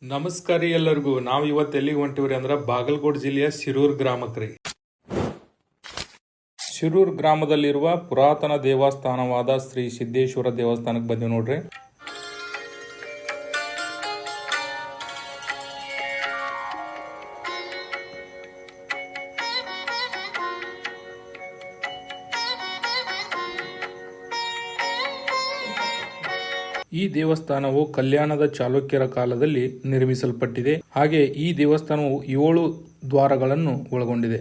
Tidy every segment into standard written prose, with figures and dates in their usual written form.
ನಮಸ್ಕಾರ ಎಲ್ಲರಿಗೂ. ನಾವು ಇವತ್ತು ಎಲ್ಲಿಗೆ ಹೊಂಟಿವ್ರಿ ಅಂದ್ರೆ ಬಾಗಲಕೋಟೆ ಜಿಲ್ಲೆಯ ಶಿರೂರು ಗ್ರಾಮಕ್ಕೆ. ಶಿರೂರು ಗ್ರಾಮದಲ್ಲಿರುವ ಪುರಾತನ ದೇವಸ್ಥಾನವಾದ ಶ್ರೀ ಸಿದ್ದೇಶ್ವರ ದೇವಸ್ಥಾನಕ್ಕೆ ಬಂದಿವಿ ನೋಡ್ರಿ. ಈ ದೇವಸ್ಥಾನವು ಕಲ್ಯಾಣದ ಚಾಲುಕ್ಯರ ಕಾಲದಲ್ಲಿ ನಿರ್ಮಿಸಲ್ಪಟ್ಟಿದೆ. ಹಾಗೆ ಈ ದೇವಸ್ಥಾನವು 7 ದ್ವಾರಗಳನ್ನು ಒಳಗೊಂಡಿದೆ.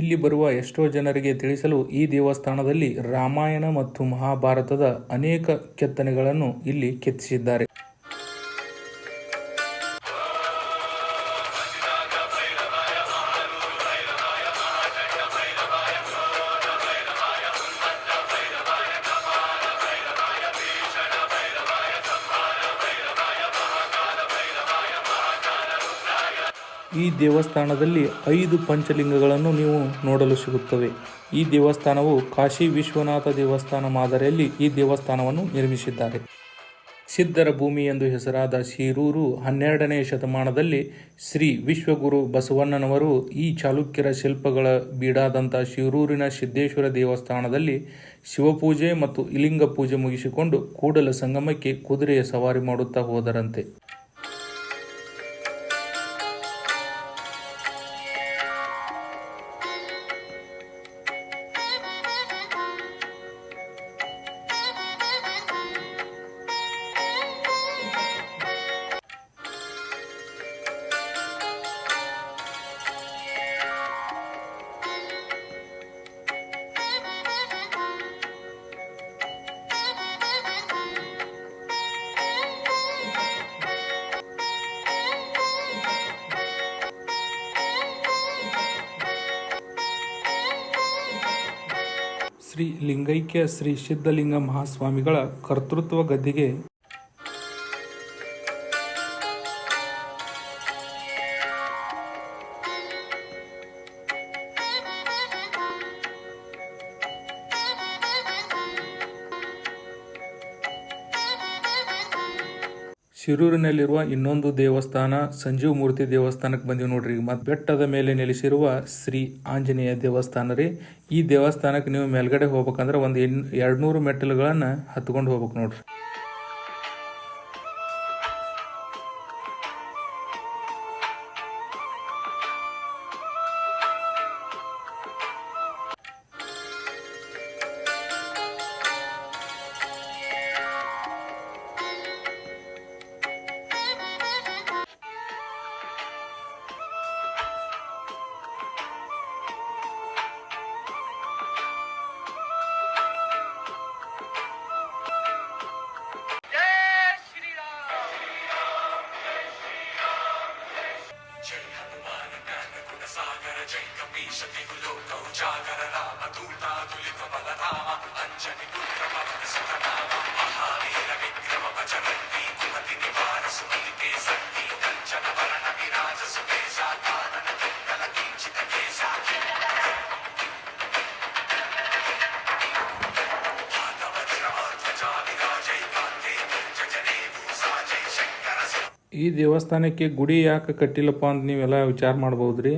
ಇಲ್ಲಿ ಬರುವ ಎಷ್ಟೋ ಜನರಿಗೆ ತಿಳಿಸಲು ಈ ದೇವಸ್ಥಾನದಲ್ಲಿ ರಾಮಾಯಣ ಮತ್ತು ಮಹಾಭಾರತದ ಅನೇಕ ಕೆತ್ತನೆಗಳನ್ನು ಇಲ್ಲಿ ಕೆತ್ತಿಸಿದ್ದಾರೆ. ಈ ದೇವಸ್ಥಾನದಲ್ಲಿ 5 ಪಂಚಲಿಂಗಗಳನ್ನು ನೀವು ನೋಡಲು ಸಿಗುತ್ತವೆ. ಈ ದೇವಸ್ಥಾನವು ಕಾಶಿ ವಿಶ್ವನಾಥ ದೇವಸ್ಥಾನ ಮಾದರಿಯಲ್ಲಿ ಈ ದೇವಸ್ಥಾನವನ್ನು ನಿರ್ಮಿಸಿದ್ದಾರೆ. ಸಿದ್ಧರ ಭೂಮಿ ಎಂದು ಹೆಸರಾದ ಶಿರೂರು 12ನೇ ಶತಮಾನದಲ್ಲಿ ಶ್ರೀ ವಿಶ್ವಗುರು ಬಸವಣ್ಣನವರು ಈ ಚಾಲುಕ್ಯರ ಶಿಲ್ಪಗಳ ಬೀಡಾದಂಥ ಶಿರೂರಿನ ಸಿದ್ದೇಶ್ವರ ದೇವಸ್ಥಾನದಲ್ಲಿ ಶಿವಪೂಜೆ ಮತ್ತು ಇಲಿಂಗ ಪೂಜೆ ಮುಗಿಸಿಕೊಂಡು ಕೂಡಲ ಸಂಗಮಕ್ಕೆ ಕುದುರೆಯ ಸವಾರಿ ಮಾಡುತ್ತಾ ಹೋದರಂತೆ. ಶ್ರೀ ಲಿಂಗೈಕ್ಯ ಶ್ರೀ ಸಿದ್ಧಲಿಂಗ ಮಹಾಸ್ವಾಮಿಗಳ ಕರ್ತೃತ್ವ ಗದ್ದಿಗೆ ಶಿರೂರಿನಲ್ಲಿರುವ ಇನ್ನೊಂದು ದೇವಸ್ಥಾನ ಸಂಜೀವ ಮೂರ್ತಿ ದೇವಸ್ಥಾನಕ್ಕೆ ಬಂದಿವಿ ನೋಡ್ರಿ. ಮತ್ತು ಬೆಟ್ಟದ ಮೇಲೆ ನೆಲೆಸಿರುವ ಶ್ರೀ ಆಂಜನೇಯ ದೇವಸ್ಥಾನ ರೀ. ಈ ದೇವಸ್ಥಾನಕ್ಕೆ ನೀವು ಮೇಲ್ಗಡೆ ಹೋಗ್ಬೇಕಂದ್ರೆ ಒಂದು 200 ಮೆಟ್ಟಿಲುಗಳನ್ನು ಹತ್ಕೊಂಡು ಹೋಗ್ಬೇಕು ನೋಡ್ರಿ. जय कपीश तिगुलोक उजागर राम दूता तुलित बलधाम अंजनी पुत्र पवन सुतनाम महावीर विक्रम बजरंगी कुमति निवार सुमति के शक्ति कंचन वरण विराज सुकेशा कानन कुंडल किंचित केशा हाथ वज्र और ध्वजा विराजै कांधे मूंज जनेभूषा जय शंकर. ಈ ದೇವಸ್ಥಾನಕ್ಕೆ ಗುಡಿ ಯಾಕೆ ಕಟ್ಟಿಲ್ಲಪ್ಪ ಅಂತ ನೀವೆಲ್ಲ ವಿಚಾರ ಮಾಡ್ಬೋದ್ರಿ.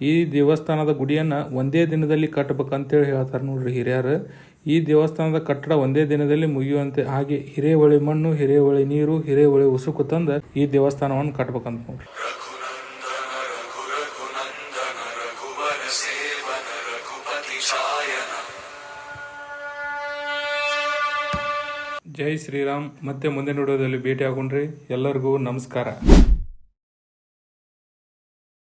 ಈ ದೇವಸ್ಥಾನದ ಗುಡಿಯನ್ನು ಒಂದೇ ದಿನದಲ್ಲಿ ಕಟ್ಟಬೇಕಂತೇಳಿ ಹೇಳ್ತಾರೆ ನೋಡ್ರಿ ಹಿರಿಯರು. ಈ ದೇವಸ್ಥಾನದ ಕಟ್ಟಡ ಒಂದೇ ದಿನದಲ್ಲಿ ಮುಗಿಯುವಂತೆ, ಹಾಗೆ ಹಿರೇಹೊಳೆ ಮಣ್ಣು, ಹಿರೇಹೊಳೆ ನೀರು, ಹಿರೇಹೊಳೆ ಉಸುಕು ತಂದ ಈ ದೇವಸ್ಥಾನವನ್ನು ಕಟ್ಟಬೇಕಂತ ನೋಡ್ರಿ. ಜೈ ಶ್ರೀರಾಮ್. ಮತ್ತೆ ಮುಂದಿನ ವಿಡಿಯೋದಲ್ಲಿ ಭೇಟಿ ಆಗೋಣ್ರಿ. ಎಲ್ಲರಿಗೂ ನಮಸ್ಕಾರ.